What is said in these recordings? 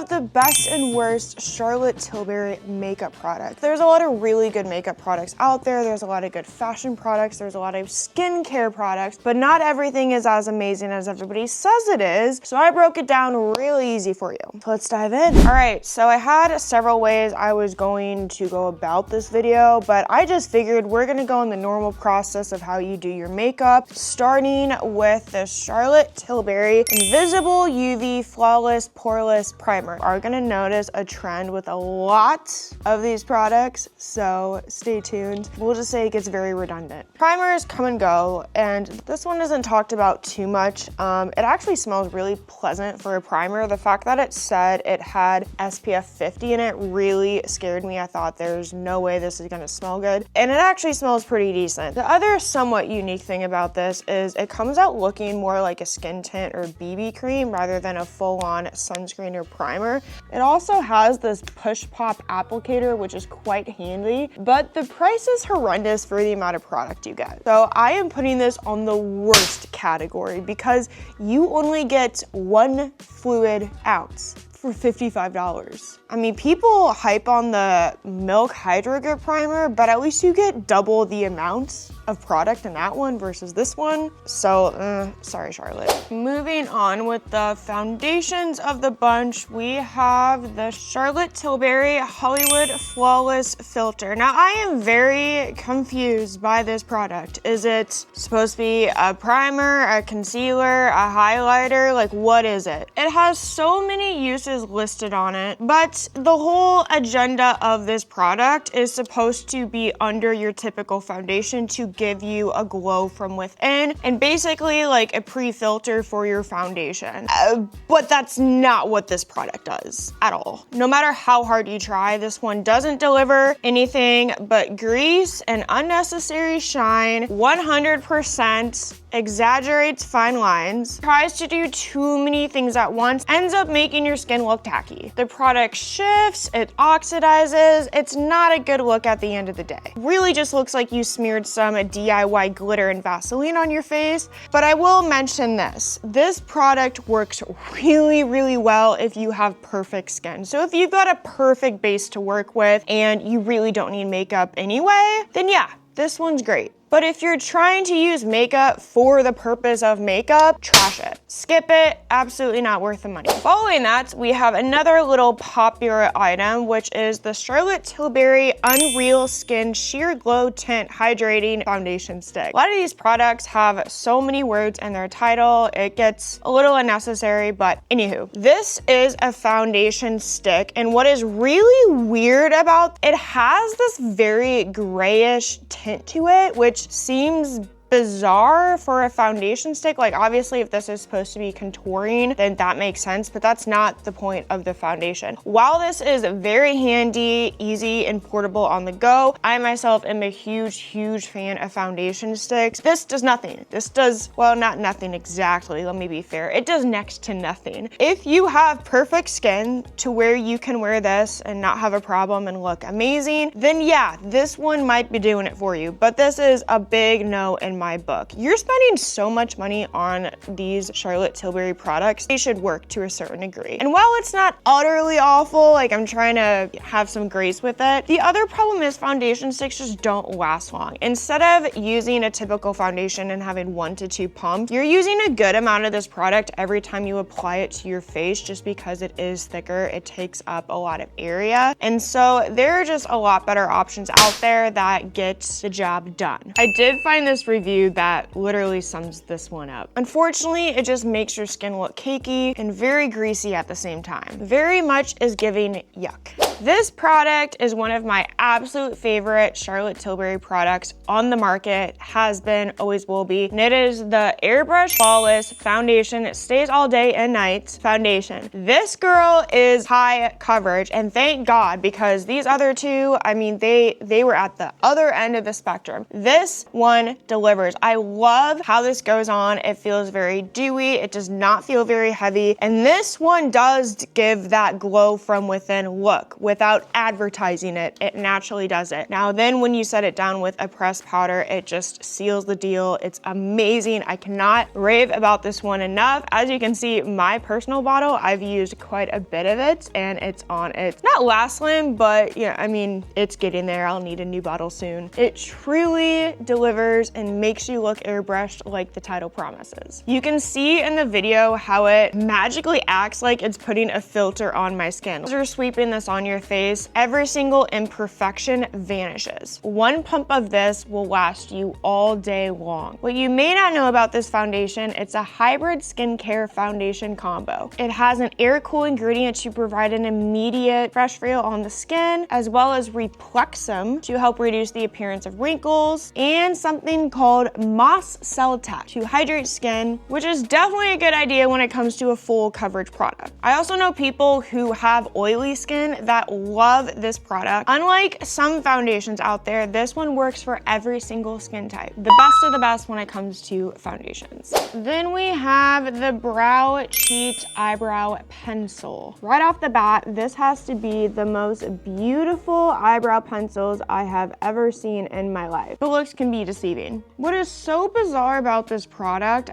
have the best and worst Charlotte Tilbury makeup product. There's a lot of really good makeup products out there. There's a lot of good fashion products. There's a lot of skincare products, but not everything is as amazing as everybody says it is. So I broke it down really easy for you. So let's dive in. All right, so I had several ways I was going to go about this video, but I just figured we're gonna go in the normal process of how you do your makeup, starting with the Charlotte Tilbury Invisible UV Flawless Poreless Primer. Are gonna notice a trend with a lot of these products, so stay tuned. We'll just say it gets very redundant. Primers come and go, and this one isn't talked about too much. It actually smells really pleasant for a primer. The fact that it said it had SPF 50 in it really scared me. I thought there's no way this is gonna smell good, and it actually smells pretty decent. The other somewhat unique thing about this is it comes out looking more like a skin tint or BB cream rather than a full-on sunscreen or primer. It also has this push pop applicator, which is quite handy, but the price is horrendous for the amount of product you get. So I am putting this on the worst category because you only get 1 fluid ounce for $55. I mean, people hype on the Milk Hydro Grip Primer, but at least you get double the amount of product in that one versus this one. So, sorry, Charlotte. Moving on with the foundations of the bunch, we have the Charlotte Tilbury Hollywood Flawless Filter. Now, I am very confused by this product. Is it supposed to be a primer, a concealer, a highlighter? Like, what is it? It has so many uses listed on it, but the whole agenda of this product is supposed to be under your typical foundation to give you a glow from within and basically like a pre-filter for your foundation. But that's not what this product does at all. No matter how hard you try, this one doesn't deliver anything but grease and unnecessary shine, 100%, exaggerates fine lines, tries to do too many things at once, ends up making your skin look tacky. The product shifts, it oxidizes, it's not a good look at the end of the day. Really just looks like you smeared some DIY glitter and Vaseline on your face. But I will mention this product works really, really well if you have perfect skin. So if you've got a perfect base to work with and you really don't need makeup anyway, then yeah, this one's great. But if you're trying to use makeup for the purpose of makeup, trash it. Skip it, absolutely not worth the money. Following that, we have another little popular item, which is the Charlotte Tilbury Unreal Skin Sheer Glow Tint Hydrating Foundation Stick. A lot of these products have so many words in their title, it gets a little unnecessary, but anywho. This is a foundation stick, and what is really weird about it has this very grayish tint to it, which seems bizarre for a foundation stick. Like, obviously if this is supposed to be contouring, then that makes sense, but that's not the point of the foundation. While this is very handy, easy, and portable on the go, I myself am a huge fan of foundation sticks. This does nothing. This does, well, not nothing exactly, let me be fair. It does next to nothing. If you have perfect skin to where you can wear this and not have a problem and look amazing, then yeah, this one might be doing it for you, but this is a big no in my book. You're spending so much money on these Charlotte Tilbury products, they should work to a certain degree. And while it's not utterly awful, like I'm trying to have some grace with it, the other problem is foundation sticks just don't last long. Instead of using a typical foundation and having 1 to 2 pumps, you're using a good amount of this product every time you apply it to your face just because it is thicker, it takes up a lot of area. And so there are just a lot better options out there that get the job done. I did find this review that literally sums this one up. Unfortunately, it just makes your skin look cakey and very greasy at the same time. Very much is giving yuck. This product is one of my absolute favorite Charlotte Tilbury products on the market, has been, always will be, and it is the Airbrush Flawless Foundation. It stays all day and night foundation. This girl is high coverage, and thank God, because these other two, I mean, they were at the other end of the spectrum. This one delivers. covers. I love how this goes on. It feels very dewy. It does not feel very heavy. And this one does give that glow from within look without advertising it. It naturally does it. Now then when you set it down with a pressed powder, it just seals the deal. It's amazing. I cannot rave about this one enough. As you can see, my personal bottle, I've used quite a bit of it and it's on its not last slim, but yeah, I mean, it's getting there. I'll need a new bottle soon. It truly delivers and makes you look airbrushed like the title promises. You can see in the video how it magically acts like it's putting a filter on my skin. As you're sweeping this on your face, every single imperfection vanishes. One pump of this will last you all day long. What you may not know about this foundation, it's a hybrid skincare foundation combo. It has an air-cool ingredient to provide an immediate fresh feel on the skin, as well as Replexum to help reduce the appearance of wrinkles, and something called Moss Cell Tap to hydrate skin, which is definitely a good idea when it comes to a full coverage product. I also know people who have oily skin that love this product. Unlike some foundations out there, this one works for every single skin type. The best of the best when it comes to foundations. Then we have the Brow Cheat Eyebrow Pencil. Right off the bat, this has to be the most beautiful eyebrow pencils I have ever seen in my life. The looks can be deceiving. What is so bizarre about this product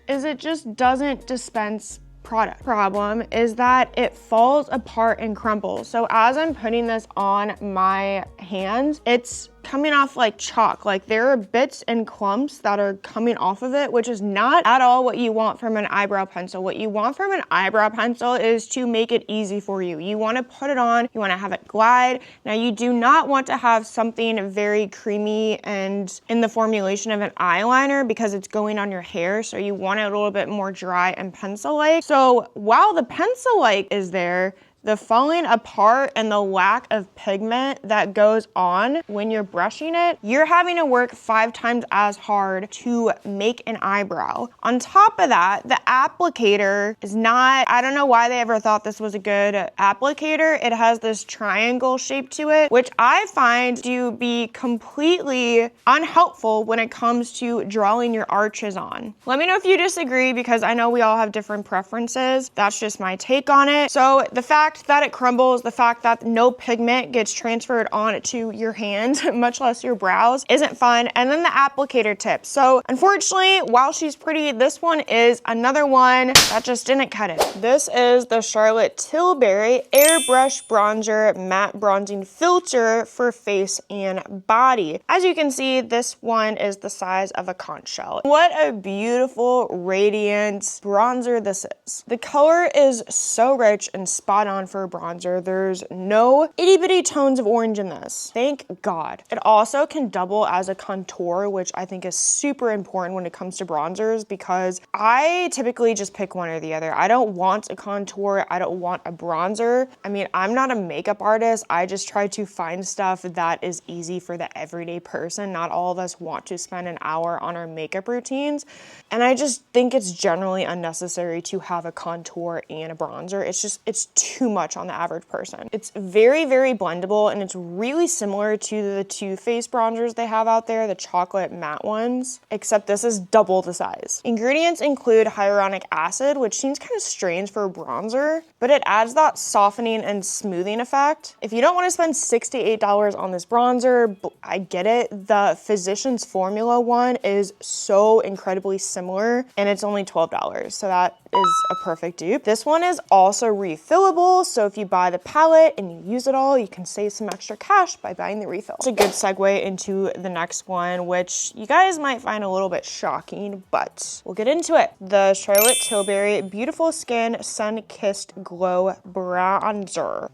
is it just doesn't dispense product. Problem is that it falls apart and crumbles. So as I'm putting this on my hands, it's coming off like chalk. Like there are bits and clumps that are coming off of it, which is not at all what you want from an eyebrow pencil. What you want from an eyebrow pencil is to make it easy for you. You want to put it on, you want to have it glide. Now you do not want to have something very creamy and in the formulation of an eyeliner because it's going on your hair. So you want it a little bit more dry and pencil-like. So while the pencil-like is there, the falling apart and the lack of pigment that goes on when you're brushing it, you're having to work 5 times as hard to make an eyebrow. On top of that, the applicator is not, I don't know why they ever thought this was a good applicator. It has this triangle shape to it, which I find to be completely unhelpful when it comes to drawing your arches on. Let me know if you disagree because I know we all have different preferences. That's just my take on it. So the fact that it crumbles, the fact that no pigment gets transferred onto your hand, much less your brows, isn't fun. And then the applicator tip. So unfortunately, while she's pretty, this one is another one that just didn't cut it. This is the Charlotte Tilbury Airbrush Bronzer Matte Bronzing Filter for face and body. As you can see, this one is the size of a conch shell. What a beautiful, radiant bronzer this is. The color is so rich and spot on for a bronzer. There's no itty bitty tones of orange in this. Thank God. It also can double as a contour, which I think is super important when it comes to bronzers because I typically just pick one or the other. I don't want a contour. I don't want a bronzer. I mean, I'm not a makeup artist. I just try to find stuff that is easy for the everyday person. Not all of us want to spend an hour on our makeup routines. And I just think it's generally unnecessary to have a contour and a bronzer. It's too much on the average person. It's very, very blendable and it's really similar to the Too Faced bronzers they have out there, the chocolate matte ones, except this is double the size. Ingredients include hyaluronic acid, which seems kind of strange for a bronzer, but it adds that softening and smoothing effect. If you don't want to spend $6 to $8 on this bronzer, I get it. The Physicians Formula one is so incredibly similar and it's only $12. So that is a perfect dupe. This one is also refillable, so if you buy the palette and you use it all, you can save some extra cash by buying the refill. It's a good segue into the next one, which you guys might find a little bit shocking, but we'll get into it. The Charlotte Tilbury Beautiful Skin Sun-Kissed Glow Bronzer.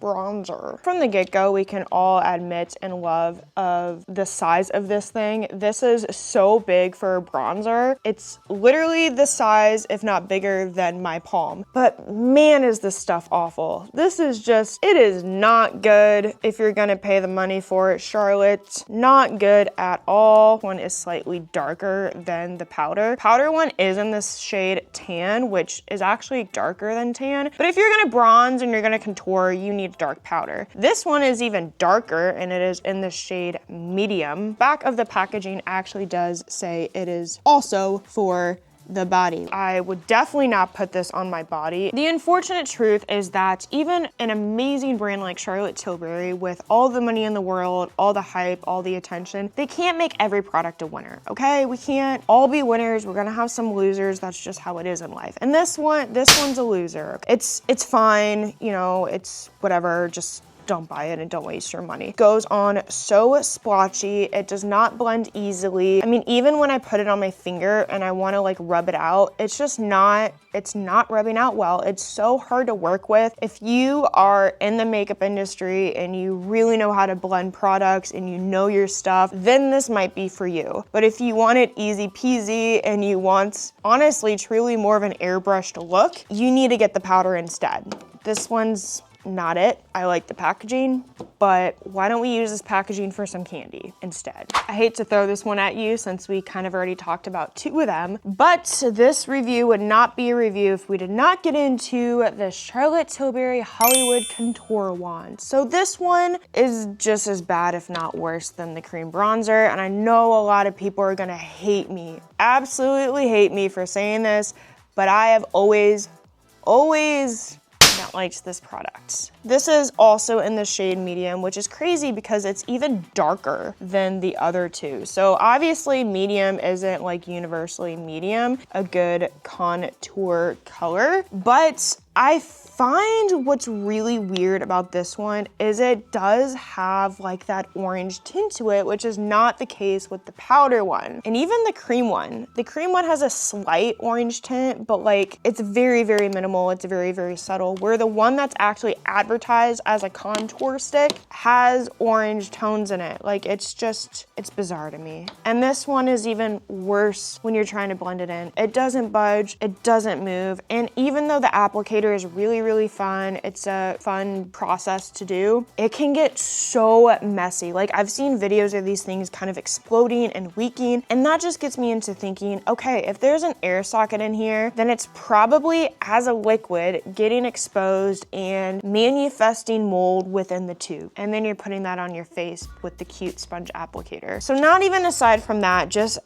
From the get-go, we can all admit and love of the size of this thing. This is so big for a bronzer. It's literally the size, if not bigger than my palm. But man, is this stuff awful. This is just, it is not good if you're gonna pay the money for it, Charlotte. Not good at all. One is slightly darker than the powder. Powder one is in this shade tan, which is actually darker than tan. But if you're gonna bronze and you're gonna contour, you need dark powder. This one is even darker and it is in the shade medium. Back of the packaging actually does say it is also for the body. I would definitely not put this on my body. The unfortunate truth is that even an amazing brand like Charlotte Tilbury, with all the money in the world, all the hype, all the attention, they can't make every product a winner, okay? We can't all be winners. We're gonna have some losers. That's just how it is in life. And this one's a loser. It's fine, you know, it's whatever, just don't buy it and don't waste your money. Goes on so splotchy. It does not blend easily. I mean, even when I put it on my finger and I want to like rub it out, it's not rubbing out well. It's so hard to work with. If you are in the makeup industry and you really know how to blend products and you know your stuff, then this might be for you. But if you want it easy peasy and you want, honestly, truly more of an airbrushed look, you need to get the powder instead. This one's not it. I like the packaging, but why don't we use this packaging for some candy instead? I hate to throw this one at you since we kind of already talked about two of them, but this review would not be a review if we did not get into the Charlotte Tilbury Hollywood Contour Wand. So this one is just as bad, if not worse, than the cream bronzer, and I know a lot of people are gonna hate me, absolutely hate me for saying this, but I have always not liked this product. This is also in the shade medium, which is crazy because it's even darker than the other two. So obviously medium isn't like universally medium, a good contour color, but I find what's really weird about this one is it does have like that orange tint to it, which is not the case with the powder one. And even the cream one. The cream one has a slight orange tint, but like it's very, very minimal. It's very, very subtle. Where the one that's actually advertised as a contour stick has orange tones in it. Like it's bizarre to me. And this one is even worse when you're trying to blend it in. It doesn't budge, it doesn't move. And even though the applicator is really fun, it's a fun process to do, it can get so messy. Like I've seen videos of these things kind of exploding and leaking, and that just gets me into thinking, okay, if there's an air socket in here, then it's probably as a liquid getting exposed and manifesting mold within the tube. And then you're putting that on your face with the cute sponge applicator. So not even aside from that, just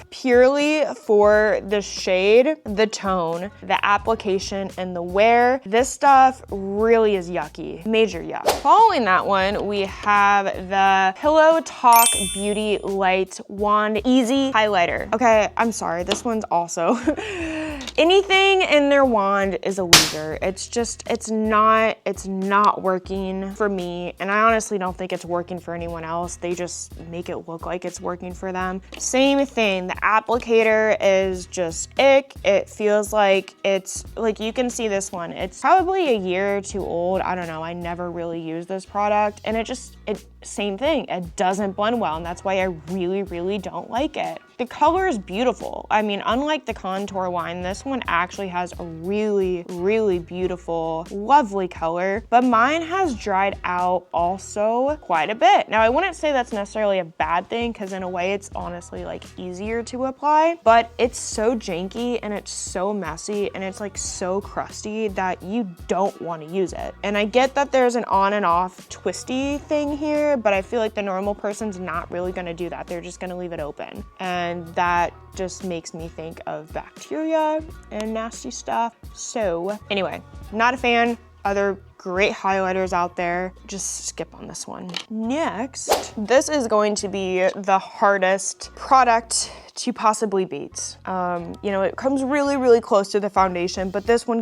purely for the shade, the tone, the application, and the wear, this stuff really is yucky. Major yuck. Following that one, we have the Pillow Talk Beauty Light Wand Easy Highlighter. Okay, I'm sorry, this one's also anything in their wand is a loser. It's not working for me, and I honestly don't think it's working for anyone else. They just make it look like it's working for them. Same thing, the applicator is just ick. It feels like it's, like you can see this one, it's probably a year or two old. I don't know, I never really used this product, and same thing, it doesn't blend well, and that's why I really don't like it. The color is beautiful. I mean, unlike the contour wine, this one actually has a really beautiful, lovely color, but mine has dried out also quite a bit. Now, I wouldn't say that's necessarily a bad thing, because in a way it's honestly like easier to apply, but it's so janky and it's so messy and it's like so crusty that you don't want to use it. And I get that there's an on and off twisty thing here, but I feel like the normal person's not really gonna do that. They're just gonna leave it open. And that just makes me think of bacteria and nasty stuff. So anyway, not a fan. Other great highlighters out there, just skip on this one. Next, this is going to be the hardest product to possibly beat. You know, it comes really close to the foundation, but this one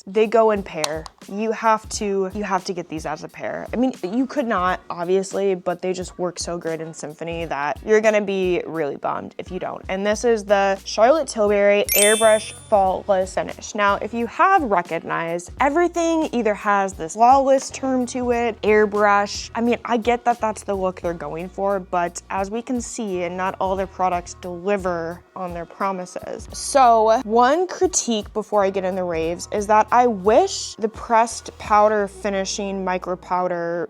they go in pair. You have to get these as a pair. I mean, you could not, obviously, but they just work so great in symphony that you're gonna be really bummed if you don't. And this is the Charlotte Tilbury Airbrush Faultless Finish. Now, if you have recognized, everything either has this flawless term to it, airbrush. I mean, I get that that's the look they're going for, but as we can see, and not all their products deliver deliver on their promises. So one critique before I get in the raves is that I wish the pressed powder finishing micro powder,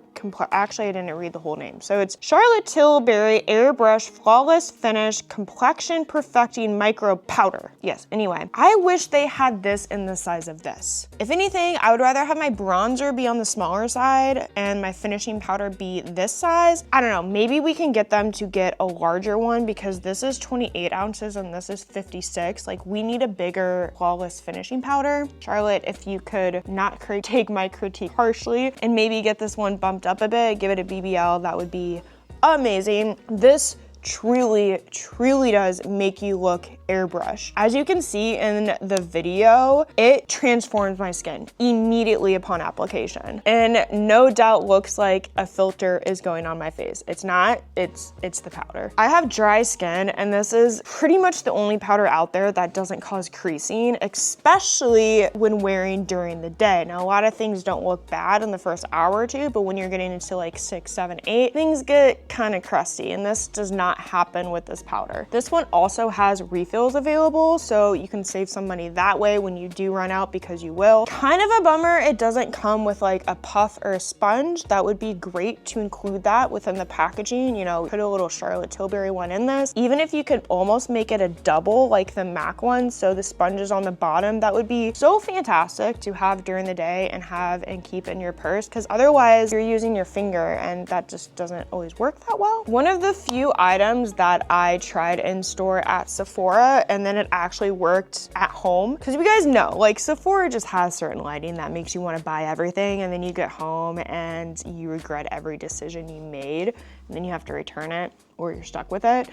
actually I didn't read the whole name. So it's Charlotte Tilbury Airbrush Flawless Finish Complexion Perfecting Micro Powder. Yes, anyway, I wish they had this in the size of this. If anything, I would rather have my bronzer be on the smaller side and my finishing powder be this size. I don't know, maybe we can get them to get a larger one because this is 28 ounces and this is 56. Like, we need a bigger flawless finishing powder. Charlotte, if you could not take my critique harshly and maybe get this one bumped up a bit, give it a BBL, that would be amazing. This truly does make you look airbrush. As you can see in the video, it transforms my skin immediately upon application, and no doubt looks like a filter is going on my face. It's not, it's the powder. I have dry skin, and this is pretty much the only powder out there that doesn't cause creasing, especially when wearing during the day. Now, a lot of things don't look bad in the first hour or two, but when you're getting into like 6, 7, 8, things get kind of crusty, and this does not happen with this powder. This one also has refills available, so you can save some money that way when you do run out, because you will. Kind of a bummer it doesn't come with like a puff or a sponge. That would be great to include that within the packaging, you know, put a little Charlotte Tilbury one in this. Even if you could almost make it a double like the MAC one, so the sponge is on the bottom, that would be so fantastic to have during the day and have and keep in your purse, because otherwise you're using your finger and that just doesn't always work that well. One of the few items that I tried in store at Sephora and then it actually worked at home, because you guys know, like, Sephora just has certain lighting that makes you want to buy everything, and then you get home and you regret every decision you made, and then you have to return it or you're stuck with it.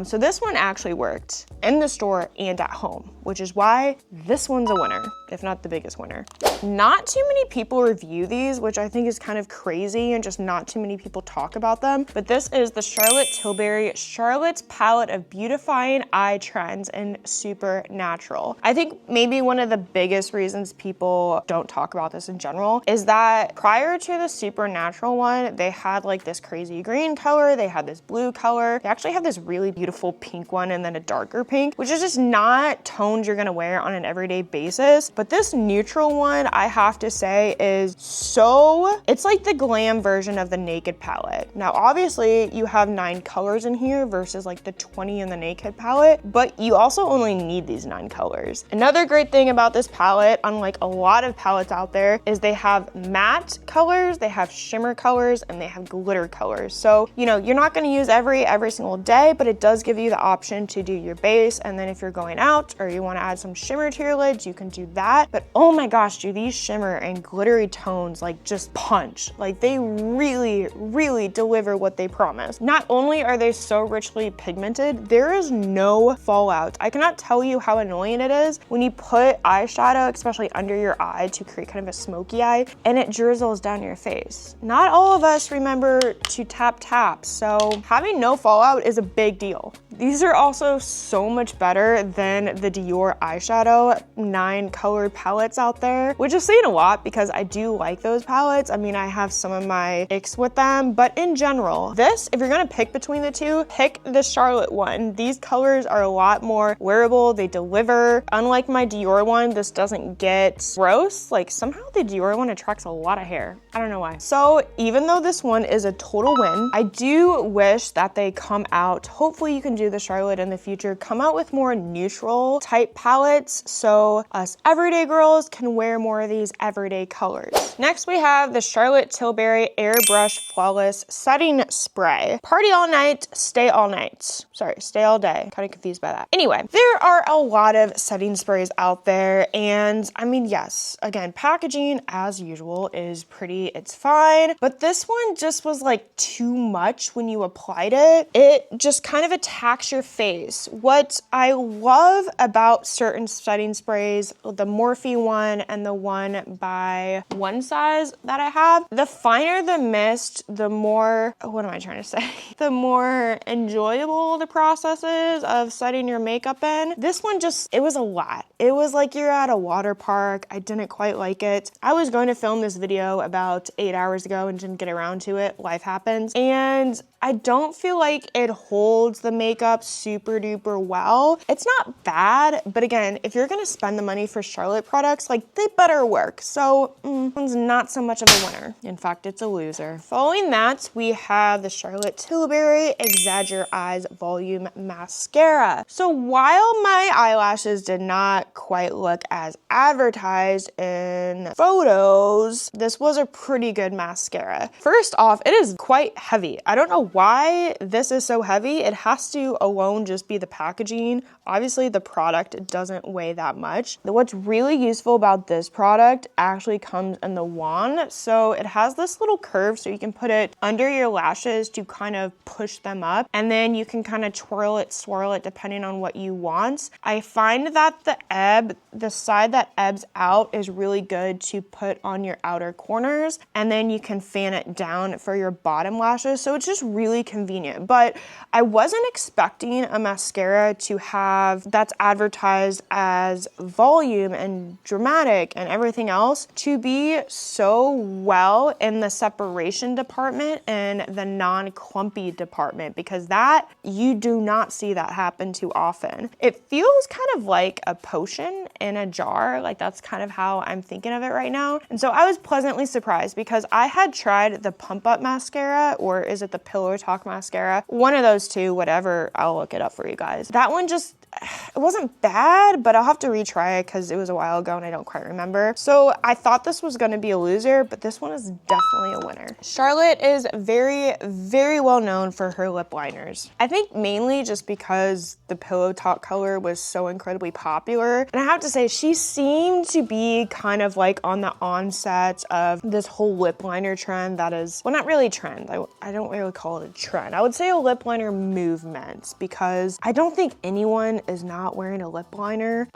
So this one actually worked in the store and at home, which is why this one's a winner, if not the biggest winner. Not too many people review these, which I think is kind of crazy, and just not too many people talk about them. But this is the Charlotte Tilbury Charlotte's Palette of Beautifying Eye Trends in Supernatural. I think maybe one of the biggest reasons people don't talk about this in general is that prior to the Supernatural one, they had like this crazy green color, they had this blue color, they actually have this really beautiful pink one and then a darker pink, which is just not tones you're gonna wear on an everyday basis. But this neutral one, I have to say, is so, it's like the glam version of the Naked palette. Now, obviously you have 9 colors in here versus like the 20 in the Naked palette, but you also only need these 9 colors. Another great thing about this palette, unlike a lot of palettes out there, is they have matte colors, they have shimmer colors, and they have glitter colors. So, you know, you're not gonna use every single day, but it does give you the option to do your base, and then if you're going out or you wanna add some shimmer to your lids, you can do that. But oh my gosh, do these shimmer and glittery tones like just punch. Like, they really deliver what they promise. Not only are they so richly pigmented, there is no fallout. I cannot tell you how annoying it is when you put eyeshadow, especially under your eye, to create kind of a smoky eye, and it drizzles down your face. Not all of us remember to tap, so having no fallout is a big deal. These are also so much better than the Dior eyeshadow 9 colored palettes out there, which is saying a lot because I do like those palettes. I mean, I have some of my icks with them, but in general, this, if you're gonna pick between the two, pick the Charlotte one. These colors are a lot more wearable, they deliver. Unlike my Dior one, this doesn't get gross. Like, somehow the Dior one attracts a lot of hair. I don't know why. So even though this one is a total win, I do wish that they come out, hopefully you can do the Charlotte in the future, come out with more neutral type palettes so us everyday girls can wear more of these everyday colors. Next we have the Charlotte Tilbury Airbrush Flawless Setting Spray. Party all night, stay all night. Sorry, stay all day. Kind of confused by that. Anyway, there are a lot of setting sprays out there, and I mean, yes, again, packaging as usual is pretty, it's fine, but this one just was like too much when you applied it. It just kind of attacks your face. What I love about certain setting sprays, the Morphe one and the one by One Size that I have, the finer the mist, the more, what am I trying to say? The more enjoyable the process is of setting your makeup in. This one just, it was a lot. It was like you're at a water park. I didn't quite like it. I was going to film this video about 8 hours ago and didn't get around to it. Life happens. And I don't feel like it holds the makeup up super duper well. It's not bad, but again, if you're gonna spend the money for Charlotte products, like they better work. So one's not so much of a winner. In fact, it's a loser. Following that, we have the Charlotte Tilbury Exagger Eyes Volume Mascara. So while my eyelashes did not quite look as advertised in photos, this was a pretty good mascara. First off, it is quite heavy. I don't know why this is so heavy. It has to alone just be the packaging. Obviously, the product doesn't weigh that much. What's really useful about this product actually comes in the wand. So it has this little curve so you can put it under your lashes to kind of push them up, and then you can kind of twirl it, swirl it depending on what you want. I find that the side that ebbs out is really good to put on your outer corners, and then you can fan it down for your bottom lashes. So it's just really convenient. But I wasn't expecting a mascara to have that's advertised as volume and dramatic and everything else to be so well in the separation department and the non-clumpy department, because that you do not see that happen too often. It feels kind of like a potion in a jar. Like that's kind of how I'm thinking of it right now. And so I was pleasantly surprised because I had tried the Pump Up mascara, or is it the Pillow Talk mascara? One of those two, whatever. I'll look it up for you guys. That one just, it wasn't bad, but I'll have to retry it because it was a while ago and I don't quite remember. So I thought this was going to be a loser, but this one is definitely a winner. Charlotte is very, very well known for her lip liners. I think mainly just because the Pillow Talk color was so incredibly popular. And I have to say, she seemed to be kind of like on the onset of this whole lip liner trend that is, well, not really trend. I don't really call it a trend. I would say a lip liner movement, because I don't think anyone is not wearing a lip liner,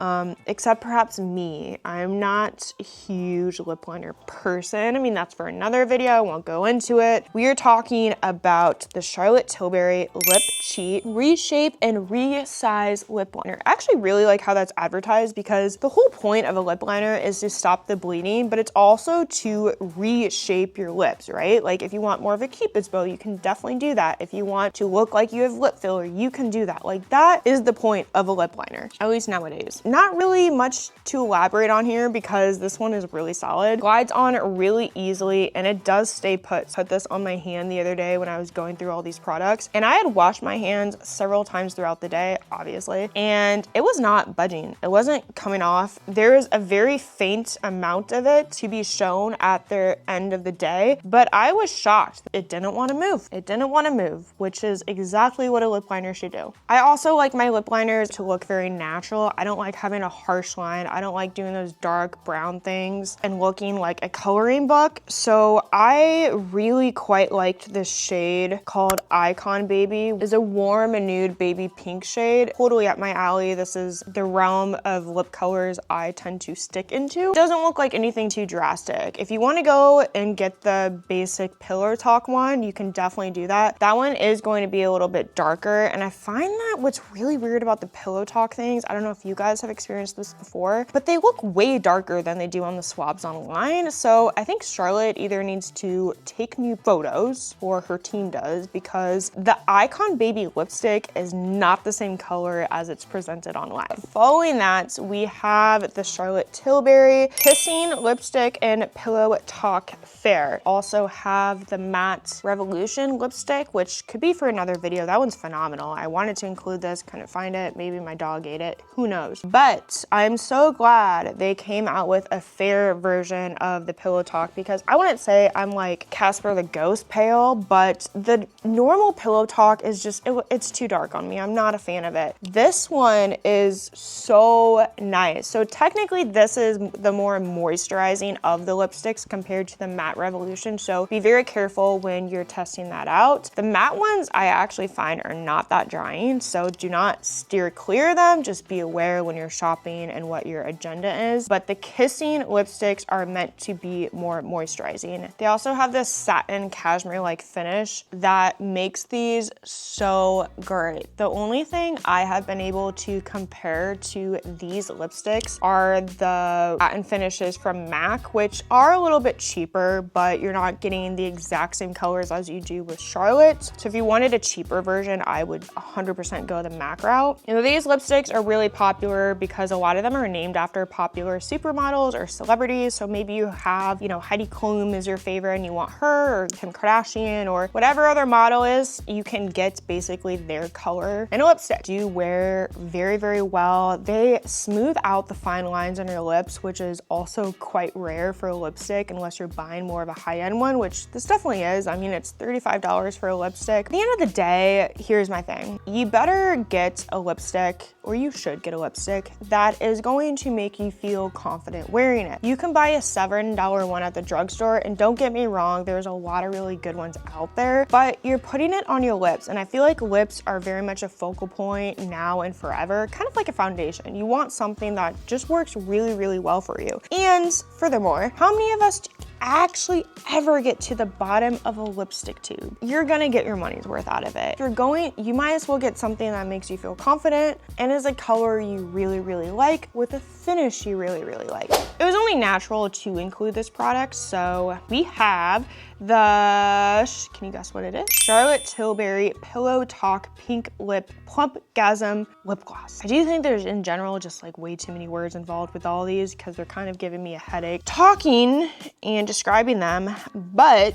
except perhaps me. I'm not a huge lip liner person. I mean, that's for another video. I won't go into it. We are talking about the Charlotte Tilbury Lip Cheat Reshape and Resize Lip Liner. I actually really like how that's advertised, because the whole point of a lip liner is to stop the bleeding, but it's also to reshape your lips, right? Like if you want more of a Cupid's bow, you can definitely do that. If you want to look like you have lip filler, you can do that. Like that is the point of a lip liner, at least nowadays. Not really much to elaborate on here because this one is really solid. Glides on really easily and it does stay put. Put this on my hand the other day when I was going through all these products, and I had washed my hands several times throughout the day, obviously, and it was not budging. It wasn't coming off. There is a very faint amount of it to be shown at the end of the day, but I was shocked. It didn't want to move. It didn't want to move, which is exactly what a lip liner should do. I also like my lip liners to look very natural. I don't like having a harsh line. I don't like doing those dark brown things and looking like a coloring book. So I really quite liked this shade called Icon Baby. It's a warm and nude baby pink shade. Totally up my alley. This is the realm of lip colors I tend to stick into. It doesn't look like anything too drastic. If you want to go and get the basic Pillow Talk one, you can definitely do that. That one is going to be a little bit darker, and I find that what's really weird about the Pillow Talk things, I don't know if you guys have experienced this before, but they look way darker than they do on the swabs online. So I think Charlotte either needs to take new photos, or her team does, because the Icon Baby lipstick is not the same color as it's presented online. Following that, we have the Charlotte Tilbury Kissing Lipstick in Pillow Talk Fair. Also have the Matte Revolution lipstick, which could be for another video. That one's phenomenal. I wanted to include this, couldn't find it. Maybe my dog ate it, who knows? But I'm so glad they came out with a fair version of the Pillow Talk, because I wouldn't say I'm like Casper the Ghost pale, but the normal Pillow Talk is just, it's too dark on me. I'm not a fan of it. This one is so nice. So technically this is the more moisturizing of the lipsticks compared to the Matte Revolution. So be very careful when you're testing that out. The matte ones I actually find are not that drying, so do not steer clear them. Just be aware when you're shopping and what your agenda is. But the Kissing lipsticks are meant to be more moisturizing. They also have this satin cashmere-like finish that makes these so great. The only thing I have been able to compare to these lipsticks are the satin finishes from MAC, which are a little bit cheaper, but you're not getting the exact same colors as you do with Charlotte. So if you wanted a cheaper version, I would 100% go the MAC route. And these lipsticks are really popular because a lot of them are named after popular supermodels or celebrities. So maybe you have, you know, Heidi Klum is your favorite and you want her, or Kim Kardashian, or whatever other model is, you can get basically their color in a lipstick. Do wear very, very well. They smooth out the fine lines on your lips, which is also quite rare for a lipstick unless you're buying more of a high-end one, which this definitely is. I mean, it's $35 for a lipstick. At the end of the day, here's my thing. You better get a lipstick, or you should get a lipstick, that is going to make you feel confident wearing it. You can buy a $7 one at the drugstore, and don't get me wrong, there's a lot of really good ones out there, but you're putting it on your lips, and I feel like lips are very much a focal point now and forever, kind of like a foundation. You want something that just works really, really well for you. And furthermore, how many of us actually ever get to the bottom of a lipstick tube? You're gonna get your money's worth out of it. If you're going, you might as well get something that makes you feel confident and is a color you really, really like with a finish you really, really like. It was only natural to include this product, so we have the, can you guess what it is? Charlotte Tilbury Pillow Talk Pink Lip Plumpgasm Lip Gloss. I do think there's in general just like way too many words involved with all these because they're kind of giving me a headache talking and describing them, but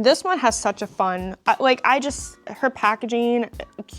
this one has such a fun, her packaging,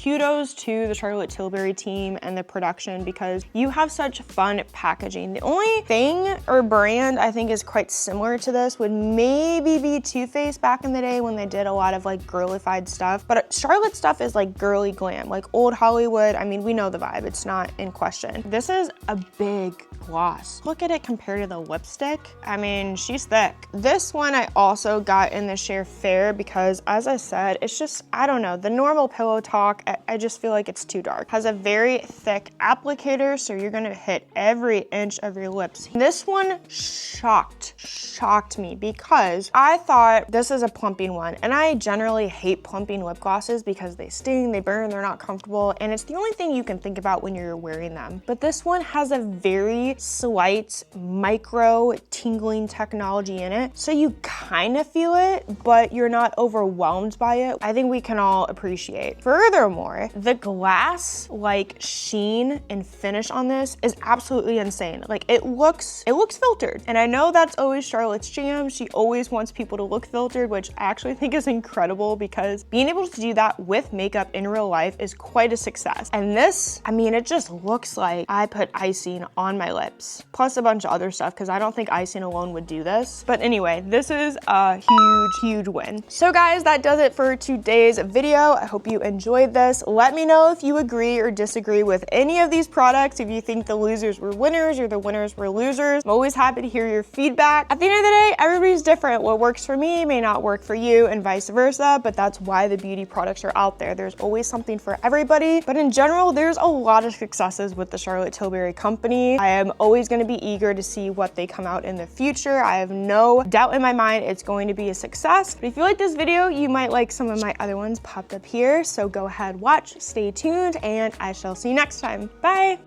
kudos to the Charlotte Tilbury team and the production because you have such fun packaging. The only thing or brand I think is quite similar to this would maybe be Too Faced back in the day when they did a lot of like girlified stuff, but Charlotte stuff is like girly glam, like old Hollywood. I mean, we know the vibe, it's not in question. This is a big gloss. Look at it compared to the lipstick. I mean, she's thick. This one I also got in the share fair because, as I said, it's just, I don't know, the normal Pillow Talk, I just feel like it's too dark. Has a very thick applicator, so you're gonna hit every inch of your lips. This one shocked me because I thought this is a plumping one, and I generally hate plumping lip glosses because they sting, they burn, they're not comfortable, and it's the only thing you can think about when you're wearing them. But this one has a very slight micro tingling technology in it, so you kind of feel it, but you're not overwhelmed by it. I think we can all appreciate. Furthermore, the glass like sheen and finish on this is absolutely insane. Like it looks filtered, and I know that's always Charlotte's jam. She always wants people to look filtered, which I actually think is incredible because being able to do that with makeup in real life is quite a success. And this, I mean, it just looks like I put icing on my lips, plus a bunch of other stuff because I don't think icing alone would do this. But anyway, this is a huge win. So guys, that does it for today's video. I hope you enjoyed this. Let me know if you agree or disagree with any of these products, if you think the losers were winners or the winners were losers. I'm always happy to hear your feedback. At the end of the day, everybody's different. What works for me may not work for you and vice versa, but that's why the beauty products are out there. There's always something for everybody, but in general, there's a lot of successes with the Charlotte Tilbury company. I am always going to be eager to see what they come out in the future. I have no doubt in my mind it's going to be a success. But if you like this video, you might like some of my other ones popped up here, so go ahead, watch, stay tuned, and I shall see you next time. Bye!